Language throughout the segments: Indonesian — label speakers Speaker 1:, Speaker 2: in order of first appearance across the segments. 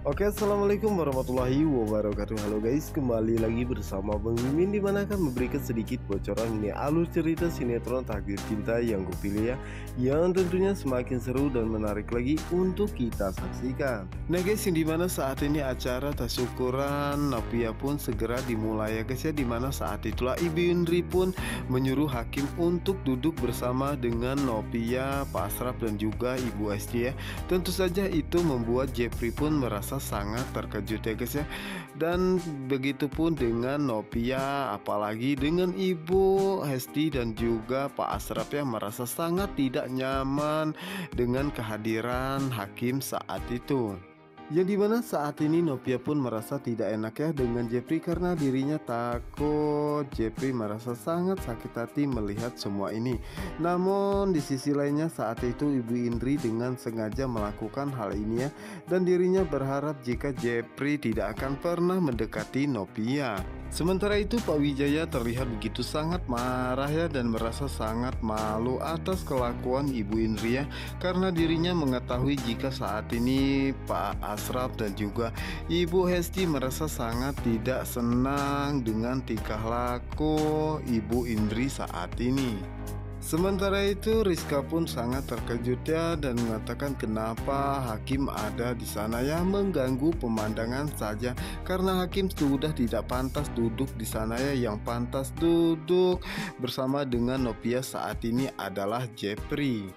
Speaker 1: Oke, assalamualaikum warahmatullahi wabarakatuh. Halo guys, kembali lagi bersama Bang Mimin, dimana akan memberikan sedikit bocoran ini alur cerita sinetron Takdir Cinta yang kupilih ya, yang tentunya semakin seru dan menarik lagi untuk kita saksikan. Nah guys, yang dimana saat ini acara tasyukuran Novia pun segera dimulai ya guys ya, dimana saat itulah Ibu Indri pun menyuruh Hakim untuk duduk bersama dengan Novia, Pak Asraf dan juga Ibu Esti ya. Tentu saja itu membuat Jepri pun merasa sangat terkejut ya guys ya. Dan begitupun dengan Novia, apalagi dengan Ibu Hesti dan juga Pak Asraf yang merasa sangat tidak nyaman dengan kehadiran Hakim saat itu. Yang dimana saat ini Novia pun merasa tidak enak ya dengan Jepri, karena dirinya takut Jepri merasa sangat sakit hati melihat semua ini. Namun di sisi lainnya saat itu Ibu Indri dengan sengaja melakukan hal ini ya, dan dirinya berharap jika Jepri tidak akan pernah mendekati Novia. Sementara itu Pak Wijaya terlihat begitu sangat marah ya, dan merasa sangat malu atas kelakuan Ibu Indri ya, karena dirinya mengetahui jika saat ini Pak Asraf dan juga Ibu Hesti merasa sangat tidak senang dengan tingkah laku Ibu Indri saat ini. Sementara itu Rizka pun sangat terkejut ya, dan mengatakan kenapa Hakim ada di sana ya, mengganggu pemandangan saja, karena Hakim sudah tidak pantas duduk di sana ya, yang pantas duduk bersama dengan Novia saat ini adalah Jepri.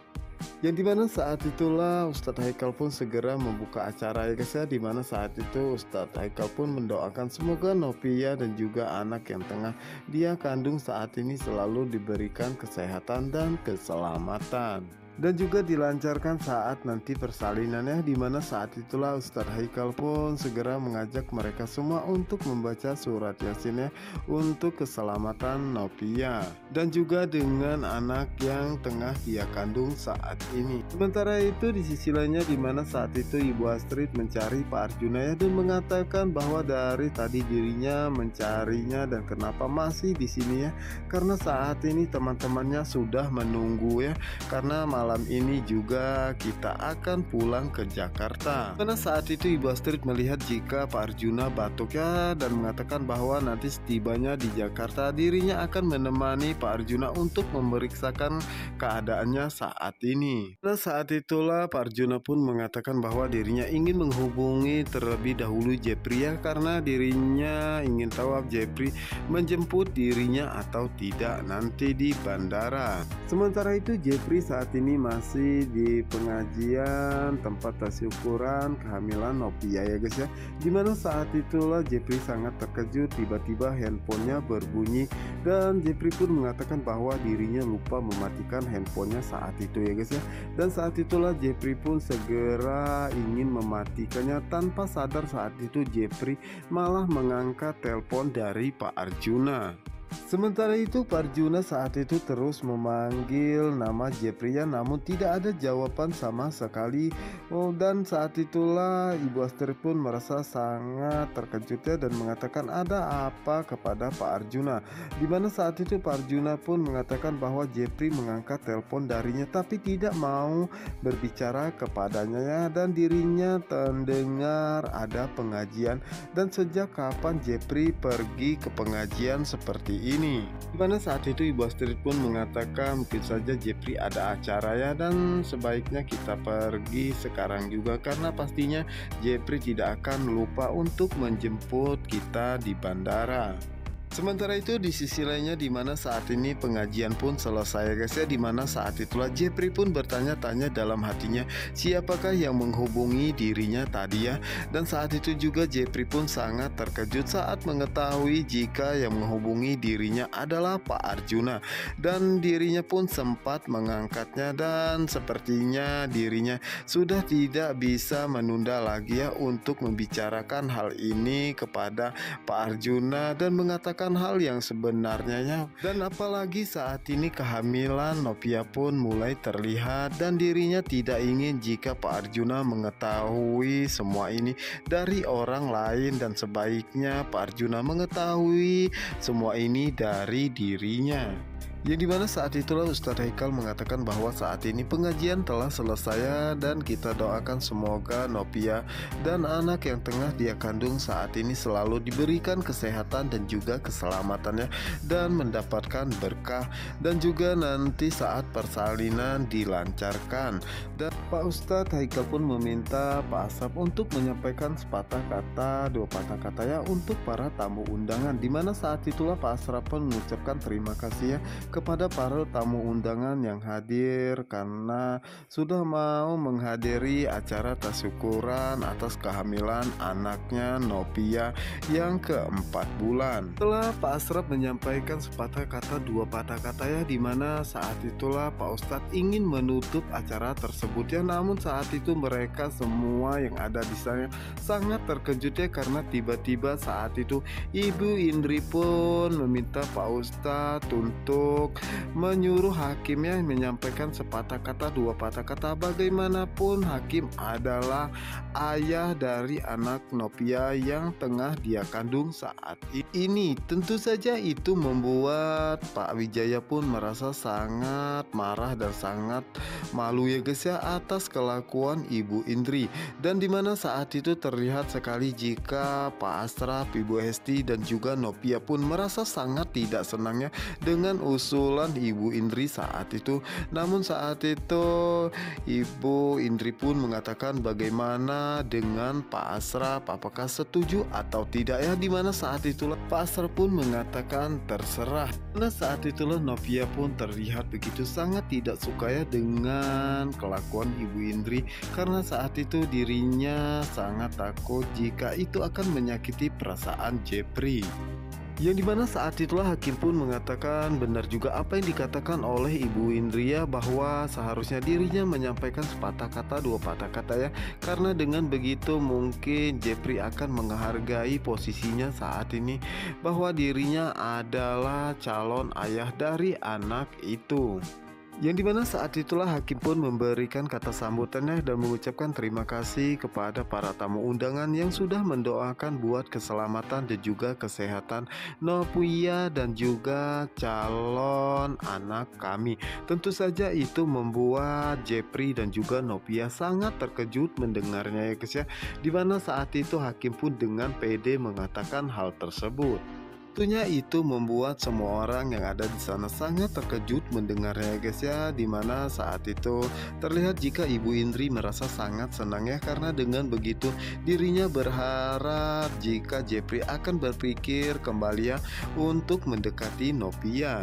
Speaker 1: Yang dimana saat itulah Ustadz Haikal pun segera membuka acara ya guys ya, dimana saat itu Ustadz Haikal pun mendoakan semoga Novia dan juga anak yang tengah dia kandung saat ini selalu diberikan kesehatan dan keselamatan, dan juga dilancarkan saat nanti persalinan ya, dimana saat itulah Ustadz Haikal pun segera mengajak mereka semua untuk membaca surat Yasin ya, untuk keselamatan Novia dan juga dengan anak yang tengah dia kandung saat ini. Sementara itu di sisi lainnya, dimana saat itu Ibu Astrid mencari Pak Arjuna ya, dan mengatakan bahwa dari tadi dirinya mencarinya dan kenapa masih di sini ya, karena saat ini teman-temannya sudah menunggu ya, karena malam ini juga kita akan pulang ke Jakarta. Karena saat itu Ibu Astrid melihat jika Pak Arjuna batuk ya, dan mengatakan bahwa nanti setibanya di Jakarta dirinya akan menemani Pak Arjuna untuk memeriksakan keadaannya saat ini. Pada saat itulah Pak Arjuna pun mengatakan bahwa dirinya ingin menghubungi terlebih dahulu Jepri ya, karena dirinya ingin tahu Jepri menjemput dirinya atau tidak nanti di bandara. Sementara itu Jepri saat ini masih di pengajian tempat tasyukuran kehamilan Novia ya guys ya, dimana saat itulah Jepri sangat terkejut, tiba-tiba handphonenya berbunyi, dan Jepri pun mengatakan bahwa dirinya lupa mematikan handphonenya saat itu ya guys ya, dan saat itulah Jepri pun segera ingin mematikannya, tanpa sadar saat itu Jepri malah mengangkat telepon dari Pak Arjuna. Sementara itu Pak Arjuna saat itu terus memanggil nama Jepri ya, namun tidak ada jawaban sama sekali. Dan saat itulah Ibu Astrid pun merasa sangat terkejut ya, dan mengatakan ada apa kepada Pak Arjuna. Dimana saat itu Pak Arjuna pun mengatakan bahwa Jepri mengangkat telepon darinya tapi tidak mau berbicara kepadanya ya, dan dirinya terdengar ada pengajian. Dan sejak kapan Jepri pergi ke pengajian seperti ini? Dimana saat itu Ibu Astrid pun mengatakan mungkin saja Jepri ada acara ya, dan sebaiknya kita pergi sekarang juga, karena pastinya Jepri tidak akan lupa untuk menjemput kita di bandara. Sementara itu di sisi lainnya, dimana saat ini pengajian pun selesai guys ya, dimana saat itulah Jepri pun bertanya-tanya dalam hatinya siapakah yang menghubungi dirinya tadi ya, dan saat itu juga Jepri pun sangat terkejut saat mengetahui jika yang menghubungi dirinya adalah Pak Arjuna, dan dirinya pun sempat mengangkatnya, dan sepertinya dirinya sudah tidak bisa menunda lagi ya untuk membicarakan hal ini kepada Pak Arjuna dan mengatakan hal yang sebenarnya ya. Dan apalagi saat ini kehamilan Novia pun mulai terlihat, dan dirinya tidak ingin jika Pak Arjuna mengetahui semua ini dari orang lain, dan sebaiknya Pak Arjuna mengetahui semua ini dari dirinya. Yang dimana saat itulah Ustadz Haikal mengatakan bahwa saat ini pengajian telah selesai dan kita doakan semoga Nopia dan anak yang tengah dia kandung saat ini selalu diberikan kesehatan dan juga keselamatannya dan mendapatkan berkah, dan juga nanti saat persalinan dilancarkan. Dan Pak Ustadz Haikal pun meminta Pak Asraf untuk menyampaikan sepatah kata, dua patah kata ya untuk para tamu undangan, dimana saat itulah Pak Asraf pun mengucapkan terima kasih ya kepada para tamu undangan yang hadir karena sudah mau menghadiri acara tasyukuran atas kehamilan anaknya Nopia yang ke-4 bulan. Setelah Pak Asraf menyampaikan sepatah kata dua patah kata ya, dimana saat itulah Pak Ustadz ingin menutup acara tersebut ya, namun saat itu mereka semua yang ada di sana sangat terkejut ya, karena tiba-tiba saat itu Ibu Indri pun meminta Pak Ustadz untuk menyuruh hakimnya menyampaikan sepatah kata dua patah kata. Bagaimanapun hakim adalah ayah dari anak Nopia yang tengah dia kandung saat ini. Tentu saja itu membuat Pak Wijaya pun merasa sangat marah dan sangat malu ya guys ya atas kelakuan Ibu Indri, dan dimana saat itu terlihat sekali jika Pak Asraf, Ibu Hesti dan juga Nopia pun merasa sangat tidak senangnya dengan usulan Ibu Indri saat itu. Namun saat itu Ibu Indri pun mengatakan bagaimana dengan Pak Asraf, apakah setuju atau tidak ya, dimana saat itulah Pak Asraf pun mengatakan terserah. Nah saat itulah Nopia pun terlihat begitu sangat tidak suka ya dengan kelakuan Ibu Indri, karena saat itu dirinya sangat takut jika itu akan menyakiti perasaan Jepri. Yang dimana saat itulah hakim pun mengatakan benar juga apa yang dikatakan oleh Ibu Indria, bahwa seharusnya dirinya menyampaikan sepatah kata dua patah kata ya, karena dengan begitu mungkin Jepri akan menghargai posisinya saat ini, bahwa dirinya adalah calon ayah dari anak itu. Yang dimana saat itulah hakim pun memberikan kata sambutannya dan mengucapkan terima kasih kepada para tamu undangan yang sudah mendoakan buat keselamatan dan juga kesehatan Nopia dan juga calon anak kami. Tentu saja itu membuat Jepri dan juga Nopia sangat terkejut mendengarnya ya guys ya, dimana saat itu hakim pun dengan pede mengatakan hal tersebut. Tentunya itu membuat semua orang yang ada di sana sangat terkejut mendengarnya guys ya, dimana saat itu terlihat jika Ibu Indri merasa sangat senang ya, karena dengan begitu dirinya berharap jika Jepri akan berpikir kembali ya untuk mendekati Nopia.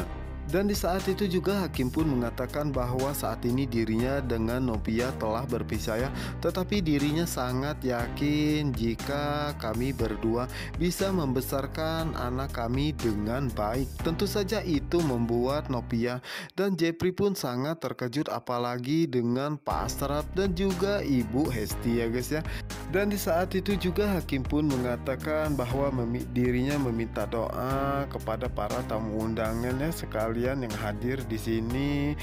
Speaker 1: Dan di saat itu juga hakim pun mengatakan bahwa saat ini dirinya dengan Nopia telah berpisah ya, tetapi dirinya sangat yakin jika kami berdua bisa membesarkan anak kami dengan baik. Tentu saja itu membuat Nopia dan Jepri pun sangat terkejut, apalagi dengan Pak Asraf dan juga Ibu Hesti ya guys ya. Dan di saat itu juga hakim pun mengatakan bahwa dirinya meminta doa kepada para tamu undangannya sekalian yang hadir di sini.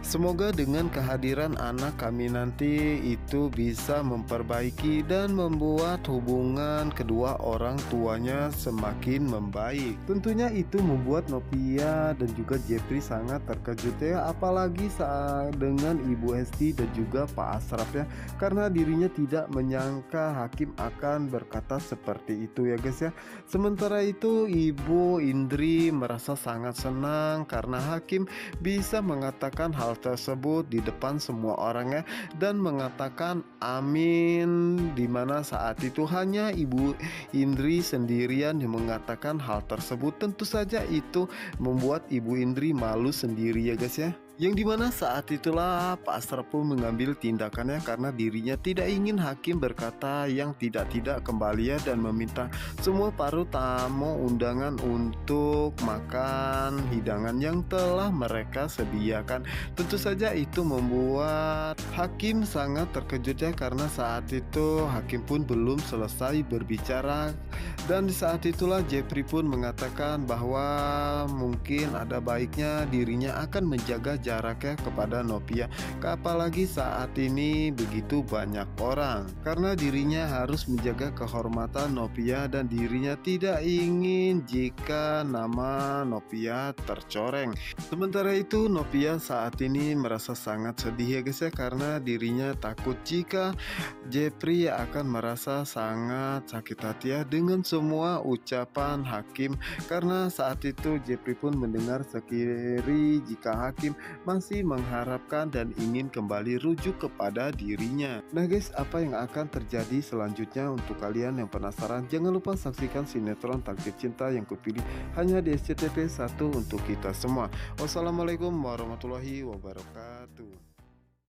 Speaker 1: Semoga dengan kehadiran anak kami nanti itu bisa memperbaiki dan membuat hubungan kedua orang tuanya semakin membaik. Tentunya itu membuat Nopia dan juga Jepri sangat terkejut ya, apalagi saat dengan Ibu Hesti dan juga Pak Asraf ya, karena dirinya tidak menyangka hakim akan berkata seperti itu ya guys ya. Sementara itu Ibu Indri merasa sangat senang karena hakim bisa mengatakan hal tersebut di depan semua orangnya dan mengatakan amin, dimana saat itu hanya Ibu Indri sendirian yang mengatakan hal tersebut. Tentu saja itu membuat Ibu Indri malu sendiri ya guys ya. Yang dimana saat itulah Pak Asraf pun mengambil tindakannya karena dirinya tidak ingin hakim berkata yang tidak-tidak kembali ya, dan meminta semua para tamu undangan untuk makan hidangan yang telah mereka sediakan. Tentu saja itu membuat hakim sangat terkejut ya, karena saat itu hakim pun belum selesai berbicara, dan di saat itulah Jepri pun mengatakan bahwa mungkin ada baiknya dirinya akan menjaga
Speaker 2: jaraknya kepada Novia. Apalagi saat ini begitu banyak orang, karena dirinya harus menjaga kehormatan Novia dan dirinya tidak ingin jika nama Novia tercoreng. Sementara itu Novia saat ini merasa sangat sedih ya guys ya, karena dirinya takut jika Jepri akan merasa sangat sakit hati ya dengan semua ucapan hakim, karena saat itu Jepri pun mendengar sekiri jika hakim masih mengharapkan dan ingin kembali rujuk kepada dirinya. Nah guys, apa yang akan terjadi selanjutnya? Untuk kalian yang penasaran, jangan lupa saksikan sinetron Takdir Cinta yang kupilih hanya di SCTV 1 untuk kita semua. Wassalamualaikum warahmatullahi wabarakatuh.